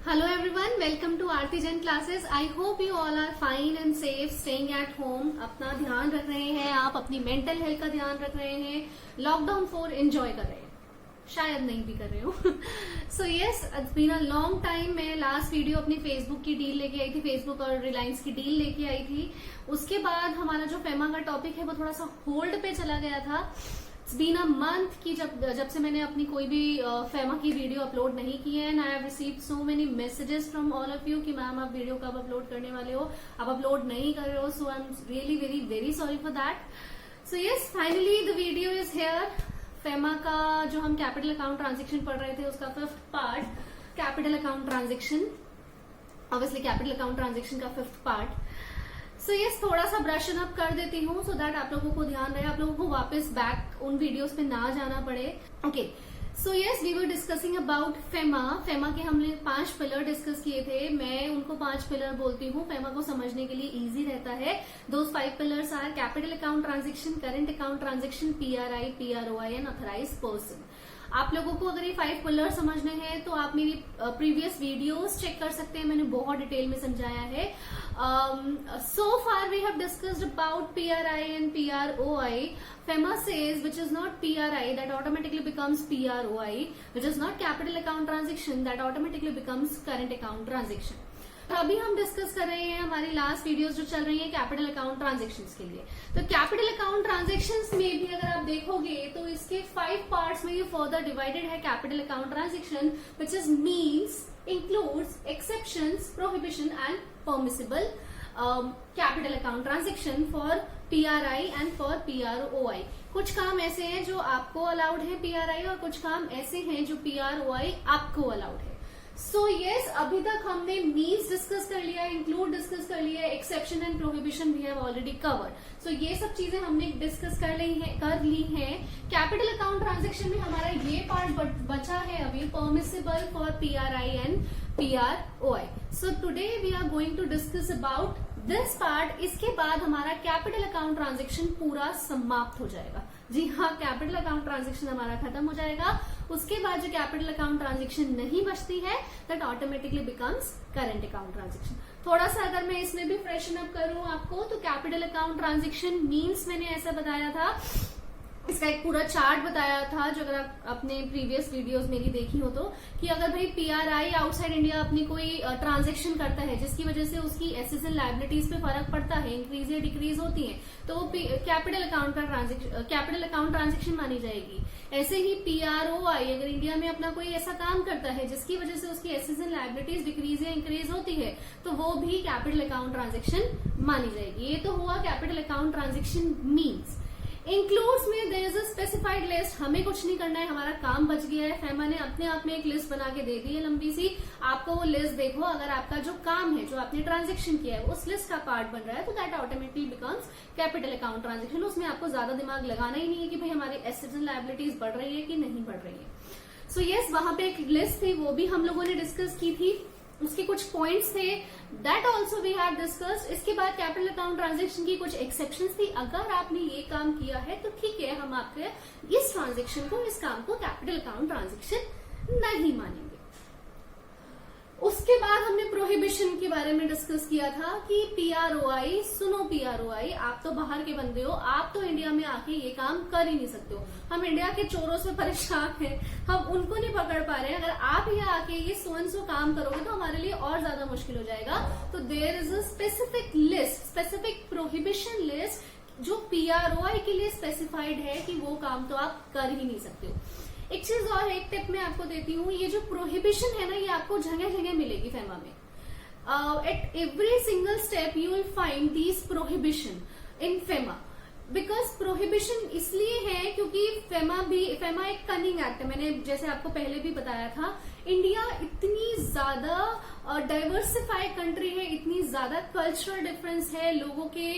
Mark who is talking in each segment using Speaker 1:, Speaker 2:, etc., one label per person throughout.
Speaker 1: Hello everyone, welcome to Aarti Jain classes. I hope you all are fine and safe, staying at home. अपना ध्यान रख रहे हैं, आप अपनी मेंटल हेल्थ का ध्यान रख रहे हैं, लॉकडाउन 4 एंजॉय कर रहे हैं, शायद नहीं भी कर रहे हो. So yes, it's been a long time. मैं लास्ट वीडियो अपनी फेसबुक की डील लेके आई थी, फेसबुक और रिलायंस की डील लेके आई थी. उसके बाद हमारा जो फेमा का टॉपिक है वो थोड़ा सा होल्ड पे चला गया था. इट्स बीन अ मंथ की जब से मैंने अपनी कोई भी फेमा की वीडियो अपलोड नहीं की है. And I have received so many messages from all of you कि मैम आप वीडियो कब अपलोड करने वाले हो, आप अपलोड नहीं कर रहे हो. So I am really very very sorry for that. So yes, finally the video is here. FEMA का जो हम कैपिटल अकाउंट ट्रांजेक्शन पढ़ रहे थे उसका 5th part, capital account transaction, obviously capital account transaction का 5th पार्ट. सो यस, थोड़ा सा ब्रशन अप कर देती हूँ सो दैट आप लोगों को ध्यान रहे, आप लोगों को वापस बैक उन वीडियोस पे ना जाना पड़े. Okay, so yes, we were discussing about FEMA. FEMA के हमने 5 पिलर डिस्कस किए थे. मैं उनको 5 पिलर बोलती हूँ, फेमा को समझने के लिए इजी रहता है. Those 5 pillars are capital account transaction, current account transaction, PRI, PROI and authorise person. आप लोगों को अगर ये 5 पिलर समझने हैं तो आप मेरी प्रीवियस वीडियोस चेक कर सकते हैं, मैंने बहुत डिटेल में समझाया है. So far we have discussed about PRI and PROI. FEMA says which is not PRI that automatically becomes PROI, which is not capital account transaction that automatically becomes current account transaction. तो अभी हम discuss कर रहे हैं हमारी last videos जो चल रही है कैपिटल अकाउंट ट्रांजेक्शन्स के लिए. तो कैपिटल अकाउंट ट्रांजेक्शन्स में भी अगर आप देखोगे तो इसके 5 पार्ट्स में ये फर्दर डिवाइडेड है. Capital account transaction which is means, includes exceptions, prohibition and permissible capital account transaction for PRI and for PROI. कुछ काम ऐसे हैं जो आपको अलाउड है PRI और कुछ काम ऐसे हैं जो PROI आपको अलाउड है. सो यस, अभी तक हमने मीन्स डिस्कस कर लिया, इंक्लूड डिस्कस कर लिया, exception and prohibition we have already covered. So ये सब चीजें हमने डिस्कस कर ली हैं. कैपिटल अकाउंट ट्रांजेक्शन में हमारा ये पार्ट बचा है अभी, permissible for PRI and PROI. So today we are going to discuss about this part. इसके बाद हमारा कैपिटल अकाउंट ट्रांजेक्शन पूरा समाप्त हो जाएगा. जी हाँ, कैपिटल अकाउंट ट्रांजेक्शन हमारा खत्म हो जाएगा. उसके बाद जो कैपिटल अकाउंट ट्रांजेक्शन नहीं बचती है that automatically becomes current account transaction. थोड़ा सा अगर मैं इसमें भी फ्रेशन अप करूं आपको तो कैपिटल अकाउंट ट्रांजेक्शन मीन्स मैंने ऐसा बताया था, इसका एक पूरा चार्ट बताया था जो अगर आप अपने प्रीवियस वीडियोस मेरी देखी हो तो, कि अगर भाई पीआरआई आउटसाइड इंडिया अपनी कोई ट्रांजैक्शन करता है जिसकी वजह से उसकी एसेट्स एंड लायबिलिटीज पे फर्क पड़ता है, इंक्रीज या डिक्रीज होती है, तो वो कैपिटल अकाउंट ट्रांजेक्शन मानी जाएगी. ऐसे ही पीआरओआई अगर इंडिया में अपना कोई ऐसा काम करता है जिसकी वजह से उसकी एसेट्स एंड लायबिलिटीज डिक्रीज या इंक्रीज होती है तो वो भी कैपिटल अकाउंट ट्रांजेक्शन मानी जाएगी. ये तो हुआ capital account transaction means. Includes में there is a specified list. हमें कुछ नहीं करना है, हमारा काम बच गया है. फेमा ने अपने आप में एक लिस्ट बना के दे दी है लंबी सी. आपको वो लिस्ट देखो, अगर आपका जो काम है, जो आपने ट्रांजेक्शन किया है उस लिस्ट का पार्ट बन रहा है तो that automatically becomes capital account transaction. उसमें आपको ज्यादा दिमाग लगाना ही नहीं है कि भाई हमारी एसेट्स एंड लायबिलिटीज बढ़ रही है कि नहीं बढ़ रही है. सो यस, वहां पे एक लिस्ट थी, वो भी हम लोगों ने डिस्कस की थी. उसके कुछ पॉइंट्स थे, that also we have discussed. इसके बाद कैपिटल अकाउंट ट्रांजेक्शन की कुछ एक्सेप्शंस थी. अगर आपने ये काम किया है तो ठीक है, हम आपके इस ट्रांजेक्शन को, इस काम को कैपिटल अकाउंट ट्रांजेक्शन नहीं मानेंगे. उसके बाद हमने प्रोहिबिशन के बारे में डिस्कस किया था कि पीआरओआई, सुनो पीआरओआई, आप तो बाहर के बंदे हो, आप तो इंडिया में आके ये काम कर ही नहीं सकते हो. हम इंडिया के चोरों से परेशान हैं, हम उनको नहीं पकड़ पा रहे हैं. अगर आप यहाँ आके ये सो काम करोगे तो हमारे लिए और ज्यादा मुश्किल हो जाएगा. तो there is a specific list, specific prohibition list जो पीआरओआई के लिए स्पेसिफाइड है कि वो काम तो आप कर ही नहीं सकते हो. एक चीज और, एक टिप मैं आपको देती हूँ, ये जो प्रोहिबिशन है ना, ये आपको जगह जगह मिलेगी फेमा में. At every single step you will find these prohibition in FEMA. Because prohibition इसलिए है क्योंकि फेमा एक कनिंग एक्ट है. मैंने जैसे आपको पहले भी बताया था, इंडिया इतनी ज्यादा डाइवर्सिफाइड कंट्री है, इतनी ज्यादा कल्चरल डिफरेंस है, लोगों के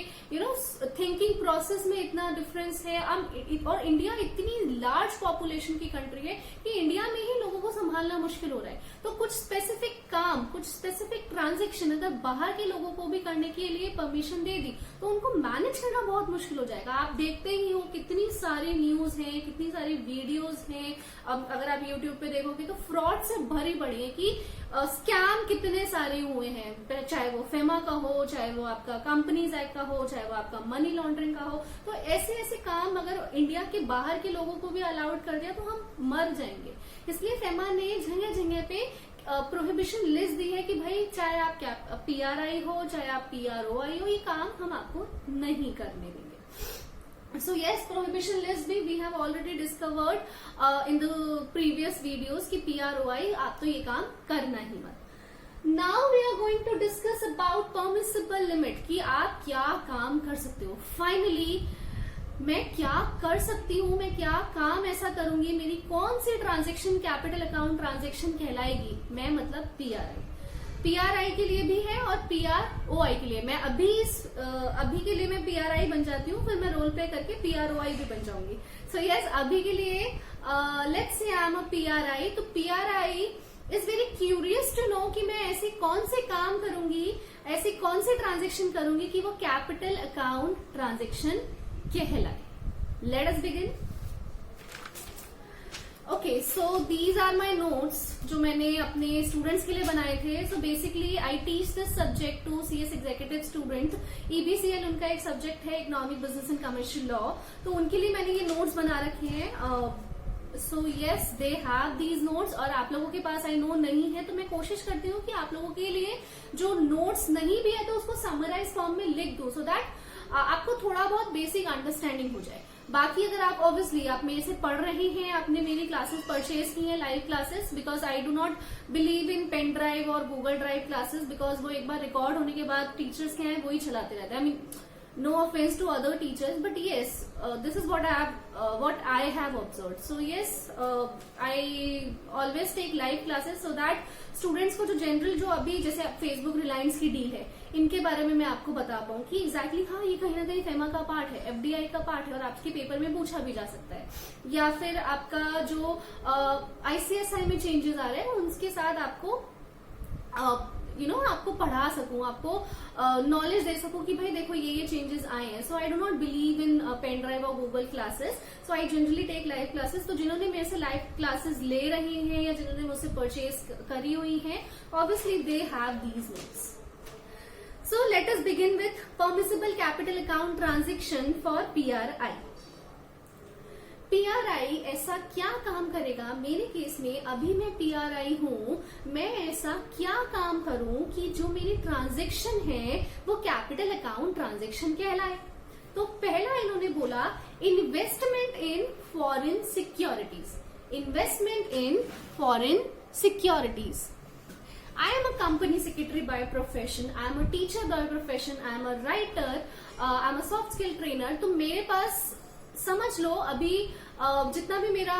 Speaker 1: थिंकिंग प्रोसेस में इतना डिफरेंस है, और इंडिया इतनी लार्ज पॉपुलेशन की कंट्री है कि इंडिया में ही लोगों को संभालना मुश्किल हो रहा है. तो तो कुछ स्पेसिफिक काम, कुछ स्पेसिफिक ट्रांजेक्शन अगर बाहर के लोगों को भी करने के लिए परमिशन दे दी तो उनको मैनेज करना बहुत मुश्किल हो जाएगा। आप देखते ही हो कितनी सारी न्यूज हैं, कितनी सारी वीडियोस हैं। अब अगर आप यूट्यूब पे देखोगे तो फ्रॉड से भरी पड़ी है कि स्कैम कितने सारे हुए हैं, चाहे वो फेमा का हो, चाहे वो आपका कंपनीज एक्ट का हो, चाहे वो आपका मनी लॉन्ड्रिंग का हो। तो ऐसे ऐसे काम अगर इंडिया के बाहर के लोगों को भी अलाउड कर दिया तो हम मर जाएंगे। इसलिए फेमा ने जगह जगह पे प्रोहिबिशन लिस्ट दी है कि भाई चाहे आप क्या PRI हो, चाहे आप PROI हो, ये काम हम आपको नहीं करने देंगे। So yes, prohibition list भी we have already discovered in the previous videos कि PROI आप तो ये काम करना ही मत। Now we are going to discuss about permissible limit कि आप क्या काम कर सकते हो। Finally मैं क्या कर सकती हूँ, मैं क्या काम ऐसा करूंगी, मेरी कौन सी ट्रांजेक्शन कैपिटल अकाउंट ट्रांजेक्शन कहलाएगी। मैं मतलब PRI के लिए भी है और PROI के लिए। मैं अभी के लिए मैं PRI बन जाती हूँ, फिर मैं रोल प्ले करके PROI भी बन जाऊंगी। सो यस, अभी के लिए let's say I am a PRI। तो PRI is very curious to know कि मैं ऐसे कौन से काम करूंगी, ऐसी कौन से ट्रांजेक्शन करूंगी कि वो कैपिटल अकाउंट ट्रांजेक्शन कहलाए। Let us begin. Okay, so these are my notes जो मैंने अपने स्टूडेंट्स के लिए बनाए थे। So basically I teach this subject to CS executive student. EBCL उनका एक सब्जेक्ट है, economic business and commercial law. तो उनके लिए मैंने ये नोट्स बना रखे हैं। So yes, they have these notes. और आप लोगों के पास आई नो नहीं है तो मैं कोशिश करती हूँ कि आप लोगों के लिए जो नोट्स नहीं भी है तो उसको समराइज फॉर्म में लिख दूं, सो दैट आपको थोड़ा बहुत बेसिक अंडरस्टैंडिंग हो जाए। बाकी अगर आप ऑब्वियसली आप मेरे से पढ़ रहे हैं, आपने मेरी क्लासेस परचेज की हैं, live classes, because I do not believe in pen drive और गूगल ड्राइव क्लासेस, बिकॉज वो एक बार रिकॉर्ड होने के बाद टीचर्स क्या है वही चलाते रहते हैं। I mean no offense to other teachers, but yes, this is what I have observed. So yes, I always take live classes so that students को जो जनरल जो अभी जैसे फेसबुक रिलायंस की डील है इनके बारे में मैं आपको बता पाऊँ कि एग्जैक्टली हाँ ये कहीं ना कहीं फेमा का पार्ट है, FDI का पार्ट है और आपके पेपर में पूछा भी जा सकता है। या फिर आपका जो ICSI में चेंजेस आ रहे हैं उनके साथ आपको आपको पढ़ा सकूं, आपको नॉलेज दे सकूं कि भाई देखो ये चेंजेस आए हैं। So I do not believe in pen drive और Google classes, so I generally take live classes. तो जिन्होंने मेरे से लाइव क्लासेस ले रहे हैं या जिन्होंने मुझसे परचेज करी हुई है, obviously they have these notes. So let us begin with permissible capital account transaction for PRI। PRI ऐसा क्या काम करेगा? मेरे केस में अभी मैं PRI हूं, मैं ऐसा क्या काम करूं कि जो मेरी ट्रांजैक्शन है वो कैपिटल अकाउंट ट्रांजैक्शन कहलाए। तो पहला इन्होंने बोला investment in foreign securities. Investment in foreign securities. I am a company secretary by profession, I am a teacher by profession, I am a writer, I am a soft skill trainer। तो मेरे पास समझ लो अभी जितना भी मेरा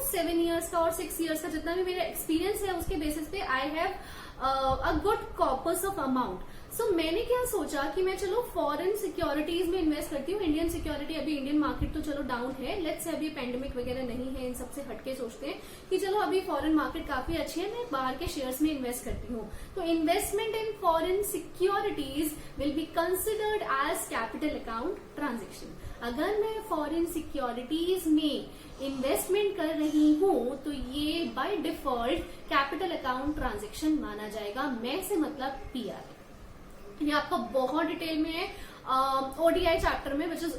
Speaker 1: 7 years का और 6 years का जितना भी मेरा एक्सपीरियंस है उसके बेसिस पे I have a good corpus of amount. So मैंने क्या सोचा कि मैं चलो फॉरेन सिक्योरिटीज में इन्वेस्ट करती हूँ। इंडियन सिक्योरिटी अभी इंडियन मार्केट तो चलो डाउन है, लेट्स से अभी पेंडेमिक वगैरह नहीं है, इन सबसे हटके सोचते हैं कि चलो अभी फॉरेन मार्केट काफी अच्छी है, मैं बाहर के शेयर्स में इन्वेस्ट करती हूँ। तो investment in foreign securities will be considered as capital account transaction. अगर मैं फॉरेन सिक्योरिटीज में इन्वेस्टमेंट कर रही हूँ तो ये by default capital account transaction माना जाएगा। मैं से मतलब PRI। ये आपका बहुत डिटेल में है ODI चैप्टर में, which is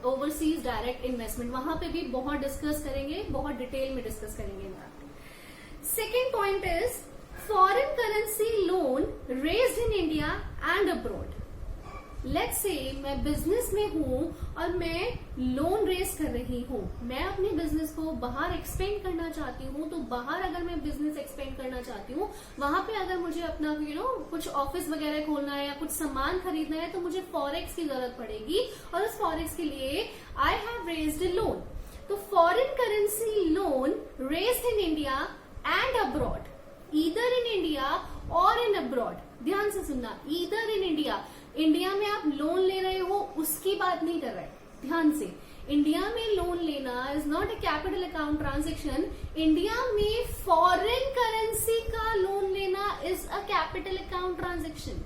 Speaker 1: overseas direct investment, वहां पे भी बहुत डिस्कस करेंगे, बहुत डिटेल में डिस्कस करेंगे। Second point is foreign currency loan raised in India and abroad. Let's say मैं बिजनेस में हूं और मैं लोन रेज कर रही हूं, मैं अपने बिजनेस को बाहर एक्सपेंड करना चाहती हूं। तो बाहर अगर मैं बिजनेस एक्सपेंड करना चाहती हूं, वहां पे अगर मुझे अपना कुछ ऑफिस वगैरह खोलना है या कुछ सामान खरीदना है तो मुझे फॉरेक्स की जरूरत पड़ेगी और उस फॉरेक्स के लिए I have raised a loan. तो foreign currency loan raised in India and abroad, either in India और इन अब्रॉड। ध्यान से सुनना, ईदर इन इंडिया, इंडिया में आप लोन ले रहे हो उसकी बात नहीं कर रहे, ध्यान से। इंडिया में लोन लेना is not a capital account transaction. India में फॉरेन करेंसी का loan capital account transaction.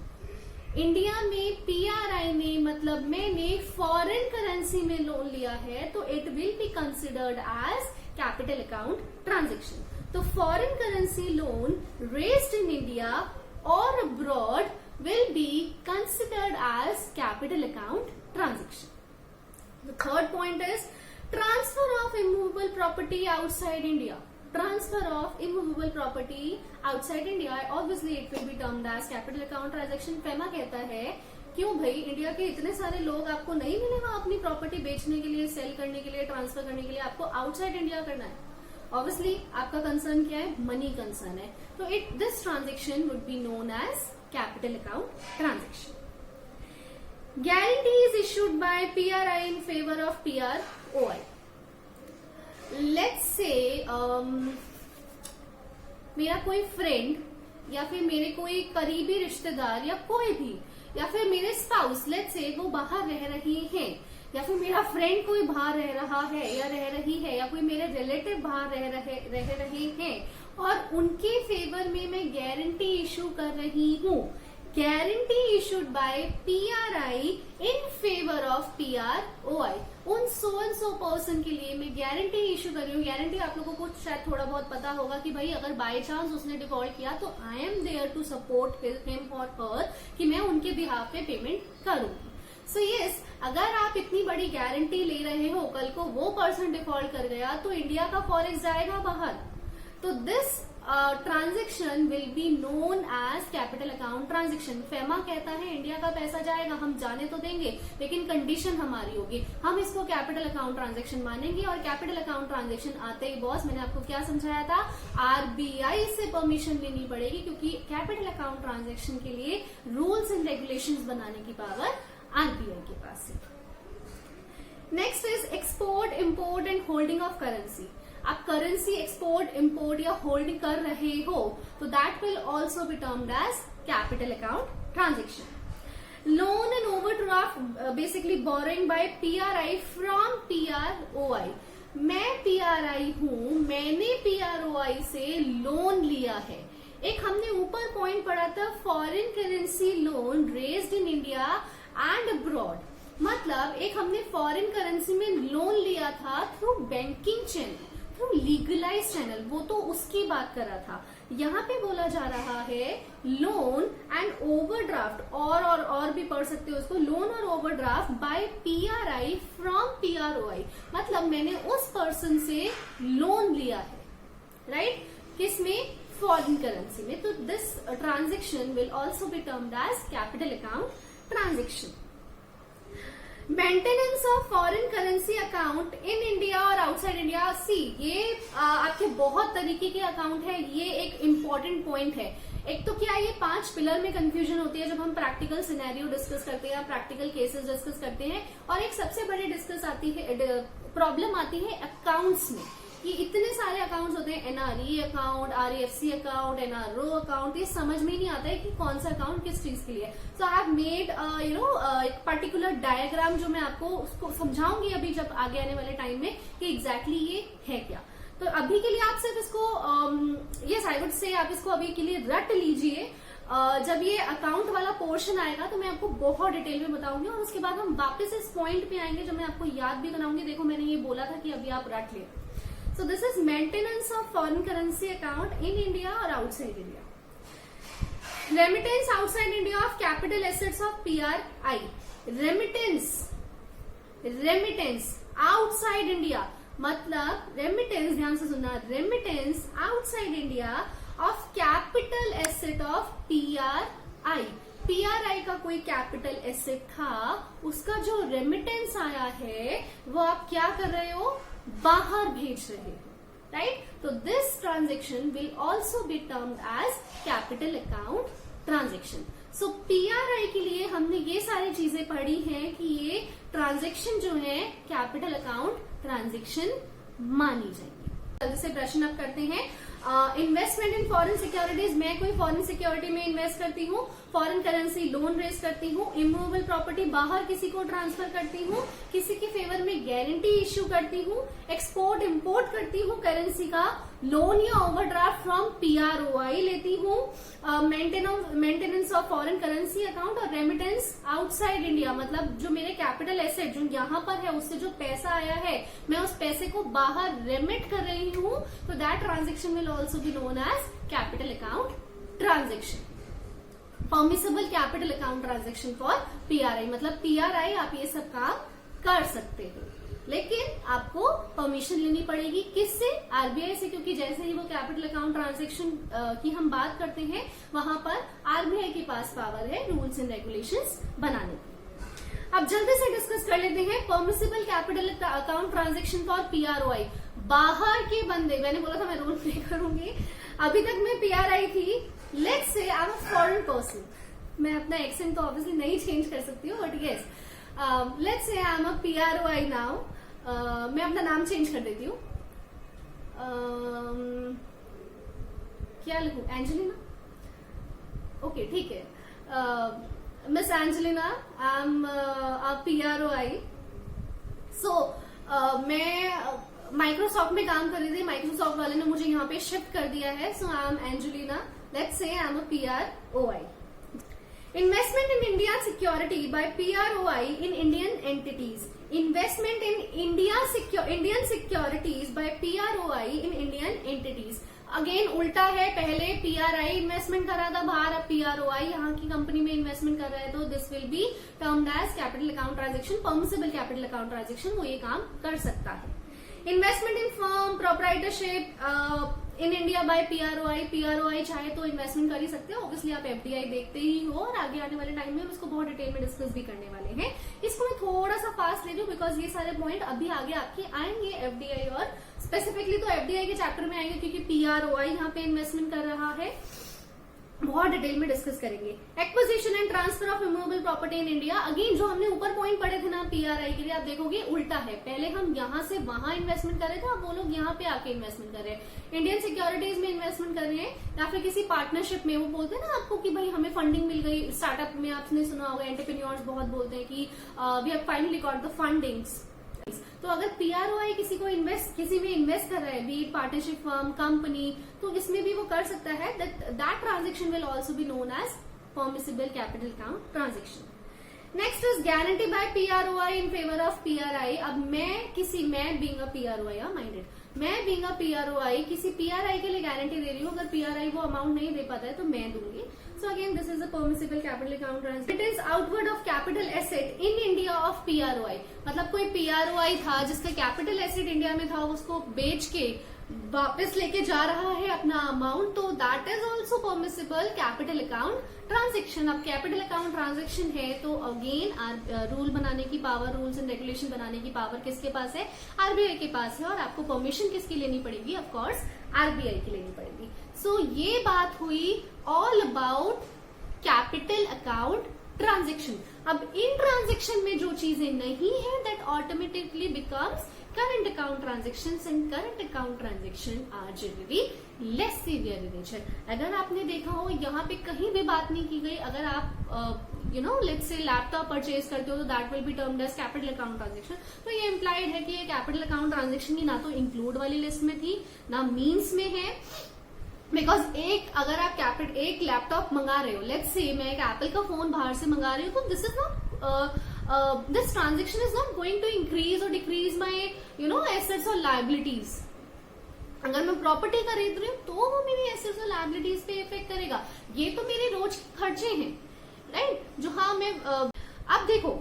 Speaker 1: India में पीआरआई में मतलब मैंने फॉरेन करेंसी में लोन लिया है तो it will be considered as capital account transaction. तो foreign currency loan raised in India और abroad will be considered as capital account transaction. The third point is transfer of immovable property outside India. Transfer of immovable property outside India, obviously it will be termed as capital account transaction. FEMA कहता है क्यों भाई India के इतने सारे लोग आपको नहीं मिलेगा अपनी प्रॉपर्टी बेचने के लिए, सेल करने के लिए, ट्रांसफर करने के लिए, आपको आउटसाइड इंडिया करना है। ऑब्वियसली आपका कंसर्न क्या है? मनी कंसर्न है। तो this transaction would be known as capital account transaction. Guarantee is issued by PRI in favor of PROI. Let's say मेरा कोई फ्रेंड या फिर मेरे कोई करीबी रिश्तेदार या कोई भी या फिर मेरे स्पाउस लेट्स से वो बाहर रह रही हैं या फिर मेरा फ्रेंड कोई बाहर रह रहा है या रह रही है या कोई मेरे रिलेटिव बाहर रह रहे हैं और उनके फेवर में मैं गारंटी इशू कर रही हूँ। Guarantee issued by PRI in favour of PROI. उन सो एंड सो पर्सन के लिए मैं गारंटी इशू कर रही हूँ। गारंटी आप लोगों को शायद थोड़ा बहुत पता होगा कि भाई अगर बाय चांस उसने डिफॉल्ट किया तो I am there to support him और हर कि मैं उनके बिहाफ पे पेमेंट करूंगी। सो यस, अगर आप इतनी बड़ी गारंटी ले रहे हो, कल को वो पर्सन डिफॉल्ट कर गया तो इंडिया का फॉरेक्स जाएगा बाहर। तो this transaction will be known as capital account transaction. FEMA कहता है इंडिया का पैसा जाएगा, हम जाने तो देंगे लेकिन कंडीशन हमारी होगी, हम इसको कैपिटल अकाउंट ट्रांजेक्शन मानेंगे। और कैपिटल अकाउंट ट्रांजेक्शन आते ही बॉस मैंने आपको क्या समझाया था? आरबीआई से परमिशन लेनी पड़ेगी क्योंकि कैपिटल अकाउंट ट्रांजेक्शन के लिए रूल्स एंड रेगुलेशंस बनाने की पावर आरबीआई के पास है। Next is export, import and holding of currency. आप करेंसी एक्सपोर्ट, इंपोर्ट या होल्ड कर रहे हो तो that will also be termed as capital account transaction. Loan and overdraft, basically borrowing by PRI from PROI. मैं पीआरआई हूं, मैंने पीआरओआई से लोन लिया है। एक हमने ऊपर पॉइंट पढ़ा था, foreign currency loan raised in India and abroad. मतलब एक हमने फॉरेन करेंसी में लोन लिया था through banking channel, through legalize channel, वो तो उसकी बात कर रहा था। यहाँ पे बोला जा रहा है लोन एंड ओवरड्राफ्ट, और भी पढ़ सकते हो उसको, लोन और ओवरड्राफ्ट बाय पीआरआई फ्रॉम पीआरओआई। मतलब मैंने उस पर्सन से लोन लिया है, राइट? किसमें? फॉरेन करेंसी में। तो this transaction will also be termed as capital account transaction. Maintenance of foreign currency account in India और आउटसाइड इंडिया। सी, ये आपके बहुत तरीके के अकाउंट है, ये एक इम्पोर्टेंट पॉइंट है। एक तो क्या ये 5 पिलर में कंफ्यूजन होती है जब हम प्रैक्टिकल सिनेरियो डिस्कस करते हैं या प्रैक्टिकल केसेस डिस्कस करते हैं। और एक सबसे बड़ी डिस्कस आती है, प्रॉब्लम आती है अकाउंट्स में कि इतने सारे अकाउंट्स होते हैं, NRE account, REFC account, NRO account, ये समझ में नहीं आता है कि कौन सा अकाउंट किस चीज के लिए। सो आई हैव मेड एक पर्टिकुलर डायग्राम जो मैं आपको उसको समझाऊंगी अभी जब आगे आने वाले टाइम में कि एग्जैक्टली ये है क्या। तो अभी के लिए आप सिर्फ इसको यस आई वुड से आप इसको अभी के लिए रट लीजिए। जब ये अकाउंट वाला पोर्शन आएगा तो मैं आपको बहुत डिटेल में बताऊंगी और उसके बाद हम वापस इस पॉइंट पे आएंगे जो मैं आपको याद भी कराऊंगी। देखो मैंने ये बोला था कि अभी आप रट ले। So this is maintenance of foreign currency account in India or outside India. Remittance outside India of capital assets of PRI. Remittance outside India मतलब remittance, ध्यान से सुनना, remittance outside India of capital asset of PRI. PRI का कोई capital asset था, उसका जो remittance आया है वो आप क्या कर रहे हो? बाहर भेज रहे हो, राइट? तो this transaction will also be termed as capital account transaction. So PRI के लिए हमने ये सारी चीजें पढ़ी हैं कि ये ट्रांजेक्शन जो है कैपिटल अकाउंट ट्रांजेक्शन मानी जाएगी। जल्दी से प्रश्न अप करते हैं। इन्वेस्टमेंट इन फॉरेन सिक्योरिटीज, मैं कोई फॉरेन सिक्योरिटी में इन्वेस्ट करती हूँ, फॉरेन करेंसी लोन रेज करती हूँ, इमूवेबल प्रॉपर्टी बाहर किसी को ट्रांसफर करती हूँ, किसी के फेवर में गारंटी इश्यू करती हूँ, एक्सपोर्ट इंपोर्ट करती हूँ करेंसी का, लोन या ओवरड्राफ्ट फ्रॉम PROI लेती हूँ, maintenance of foreign currency account और रेमिटेंस आउटसाइड इंडिया, मतलब जो मेरे कैपिटल एसेट जो यहाँ पर है उससे जो पैसा आया है मैं उस पैसे को बाहर रेमिट कर रही हूँ, तो that transaction will also be known as capital account transaction. Permissible capital account transaction for PRI, मतलब PRI आप ये सब काम कर सकते हो, लेकिन आपको परमिशन लेनी पड़ेगी किससे? RBI से, क्योंकि जैसे ही वो कैपिटल अकाउंट ट्रांजेक्शन की हम बात करते हैं वहां पर RBI के पास पावर है रूल्स एंड रेगुलेशंस बनाने की। अब जल्दी से डिस्कस कर लेते हैं permissible capital account transaction for PROI। बाहर के बंदे, मैंने बोला था मैं रोल प्ले करूंगी, अभी तक मैं PRI थी, let's say I am a foreign person, मैं अपना एक्सेंट तो ऑब्वियसली नहीं चेंज कर सकती हूँ, but yes let's say I am a PROI now, मैं अपना नाम चेंज कर देती हूँ, क्या लिखूं? एंजेलिना, ओके ठीक है, miss Angelina, I am a PROI। सो मैं माइक्रोसॉफ्ट में काम कर रही थी, माइक्रोसॉफ्ट वाले ने मुझे यहाँ पे शिफ्ट कर दिया है, so I am Angelina, let's say I am a PROI। Investment in Indian security by PROI in Indian entities. Investment in Indian securities by PROI in Indian entities. Again उल्टा है, पहले PRI इन्वेस्टमेंट कर रहा था बाहर, अब PROI यहाँ की कंपनी में इन्वेस्टमेंट कर रहा है, तो this will be termed as capital account transaction, permissible capital account transaction, वो ये काम कर सकता है। Investment in firm proprietorship in India by PROI चाहे तो इन्वेस्टमेंट कर ही सकते हो, ऑब्वियसली आप FDI देखते ही हो, और आगे आने वाले टाइम में हम इसको बहुत डिटेल में डिस्कस भी करने वाले हैं। इसको मैं थोड़ा सा फास्ट ले रही हूँ बिकॉज ये सारे पॉइंट अभी आगे आपके आएंगे FDI, और स्पेसिफिकली तो FDI के चैप्टर में आएंगे क्योंकि PROI यहाँ पे इन्वेस्टमेंट कर रहा है, बहुत डिटेल में डिस्कस करेंगे। Acquisition and transfer of immovable property in India, again जो हमने ऊपर पॉइंट पढ़े थे ना PRI के लिए, आप देखोगे उल्टा है, पहले हम यहाँ से वहां इन्वेस्टमेंट कर रहे थे, अब वो लोग यहाँ पे आके इन्वेस्टमेंट कर रहे हैं, इंडियन सिक्योरिटीज में इन्वेस्टमेंट कर रहे हैं, या फिर किसी पार्टनरशिप में। वो बोलते हैं ना आपको कि भाई हमें फंडिंग मिल गई, स्टार्टअप में आपने सुना होगा, एंटरप्रेन्योर्स बहुत बोलते हैं कि we have finally got the fundings. तो अगर PROI किसी में इन्वेस्ट कर रहा है, बी पार्टनरशिप फर्म, कंपनी, तो इसमें भी वो कर सकता है, that transaction will also be known as permissible capital account transaction. Next is guarantee by PROI in favour of PRI। अब मैं बीइंग अ PROI, माइंडेड, मैं बीइंग अ PROI किसी PRI के लिए गारंटी दे रही हूँ, अगर PRI वो अमाउंट नहीं दे पाता है तो मैं दूंगी। So again, this is a permissible capital account transfer. It is outward of capital asset in India of PROI. मतलब कोई PROI था जिसका कैपिटल एसेट इंडिया में था, उसको बेच के वापस लेके जा रहा है अपना अमाउंट, तो that is also permissible capital account transaction. अब कैपिटल अकाउंट ट्रांजेक्शन है तो अगेन रूल बनाने की पावर, रूल्स एंड रेगुलेशन बनाने की पावर किसके पास है? RBI के पास है, और आपको परमिशन किसकी लेनी पड़ेगी? ऑफ कोर्स RBI की लेनी पड़ेगी। सो ये बात हुई all about capital account transaction. अब इन ट्रांजेक्शन में जो चीजें नहीं है, that automatically becomes current account transactions, and current account transaction are generally less severe in nature. अगर आपने देखा हो यहाँ पे कहीं भी बात नहीं की गई, अगर आप लेट्स से लैपटॉप परचेज करते हो तो that will be termed as capital account transaction. तो ये इम्प्लाइड है कि ये कैपिटल अकाउंट ट्रांजेक्शन की ना तो इंक्लूड वाली लिस्ट में थी ना मीन्स में है, बिकॉज अगर आप एक लैपटॉप मंगा रहे हो, लेट्स से मैं एक एप्पल का फोन बाहर से मंगा रही हूँ, तो this is not this transaction is not going to increase or decrease my assets or liabilities. अगर मैं प्रॉपर्टी खरीद रही हूँ तो वो मेरी एसेट्स और लायबिलिटीज पे इफेक्ट करेगा, ये तो मेरे रोज खर्चे हैं, राइट? जो हाँ मैं अब देखो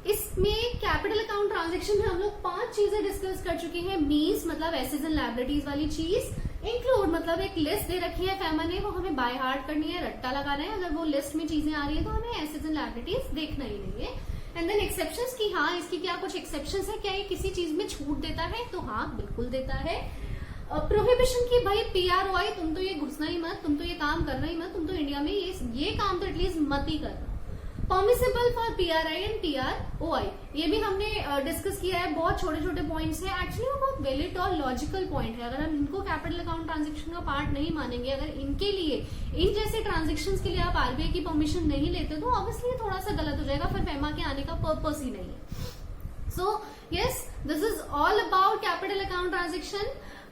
Speaker 1: इसमें कैपिटल अकाउंट ट्रांजेक्शन में हम लोग 5 चीजें डिस्कस कर चुके हैं। मीन्स मतलब एसेट्स एंड लायबिलिटीज वाली चीज, इंक्लूड मतलब एक लिस्ट दे रखी है फैमा ने, वो हमें बाय हार्ट करनी है, रट्टा लगाना है, अगर वो लिस्ट में चीजें आ रही है तो हमें एसेट्स एंड लायबिलिटीज देखना ही नहीं है। एंड देन एक्सेप्शंस की, हाँ इसकी क्या कुछ एक्सेप्शंस है, क्या ये किसी चीज में छूट देता है? तो हाँ बिल्कुल देता है। प्रोहिबिशन की, भाई PROI तुम तो ये घुसना ही मत, तुम तो ये काम करना ही मत, तुम तो इंडिया में ये काम तो एटलीस्ट मत ही करना। Permissible for PRI and PROI, ये भी हमने डिस्कस किया है, बहुत छोटे छोटे पॉइंट्स हैं, एक्चुअली वो बहुत वैलिड और लॉजिकल पॉइंट है। अगर हम इनको कैपिटल अकाउंट ट्रांजेक्शन का पार्ट नहीं मानेंगे, अगर इनके लिए इन जैसे ट्रांजेक्शंस के लिए आप RBI की परमिशन नहीं लेते तो ऑब्वियसली ये थोड़ा सा गलत हो जाएगा, फिर फेमा के आने का पर्पस ही नहीं है। So yes, this is all about capital account transaction.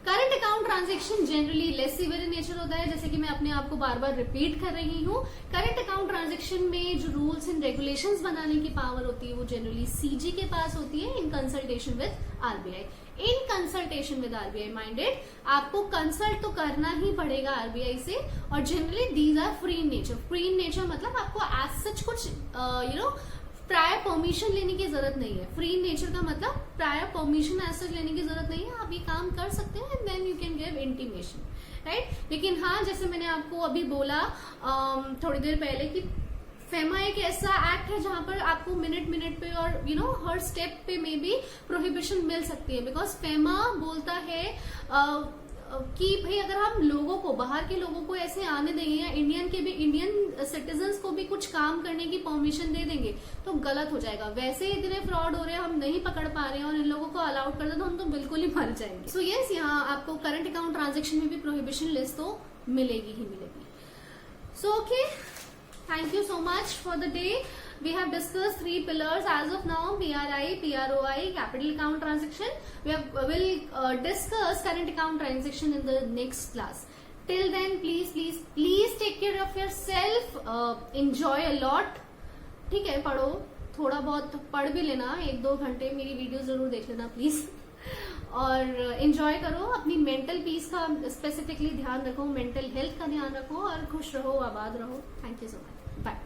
Speaker 1: Current account transaction generally less severe in nature होता है, जैसे कि मैं अपने आप को बार बार रिपीट कर रही हूँ। करंट अकाउंट ट्रांजेक्शन में जो रूल्स एंड रेगुलेशंस बनाने की पावर होती है वो जनरली सीजी के पास होती है in consultation with RBI. In consultation with RBI minded, आपको कंसल्ट तो करना ही पड़ेगा आरबीआई से, और generally these are free in nature. Free in nature मतलब आपको एज सच कुछ प्रायर परमिशन लेने की जरूरत नहीं है। फ्री इन नेचर का मतलब प्रायर परमिशन एज सच लेने की जरूरत नहीं है, आप ये काम कर सकते हैं and then you can give intimation, right. लेकिन हाँ, जैसे मैंने आपको अभी बोला थोड़ी देर पहले कि फेमा एक ऐसा एक्ट है जहां पर आपको मिनट मिनट पे और हर स्टेप पे में भी प्रोहिबिशन मिल सकती है, बिकॉज फेमा बोलता है कि भाई अगर हम लोगों को, बाहर के लोगों को ऐसे आने देंगे या इंडियन सिटीजन्स को भी कुछ काम करने की परमिशन दे देंगे तो गलत हो जाएगा। वैसे ही इतने फ्रॉड हो रहे हैं, हम नहीं पकड़ पा रहे हैं और इन लोगों को अलाउड कर दे तो हम तो बिल्कुल ही मर जाएंगे। सो यस, यहाँ आपको करंट अकाउंट ट्रांजेक्शन में भी प्रोहिबिशन लिस्ट तो मिलेगी ही मिलेगी। So okay, thank you so much for the day. We have discussed 3 pillars as of now: PRI, PROI, capital account transaction. We'll discuss current account transaction in the next class. Till then, please take care of yourself. Enjoy a lot. ठीक है, पढ़ो, थोड़ा बहुत पढ़ भी लेना, 1-2 घंटे मेरी वीडियो जरूर देख लेना प्लीज, और एंजॉय करो। अपनी मेंटल पीस का स्पेसिफिकली ध्यान रखो, मेंटल हेल्थ का ध्यान रखो, और खुश रहो, आबाद रहो। Thank you so much, bye.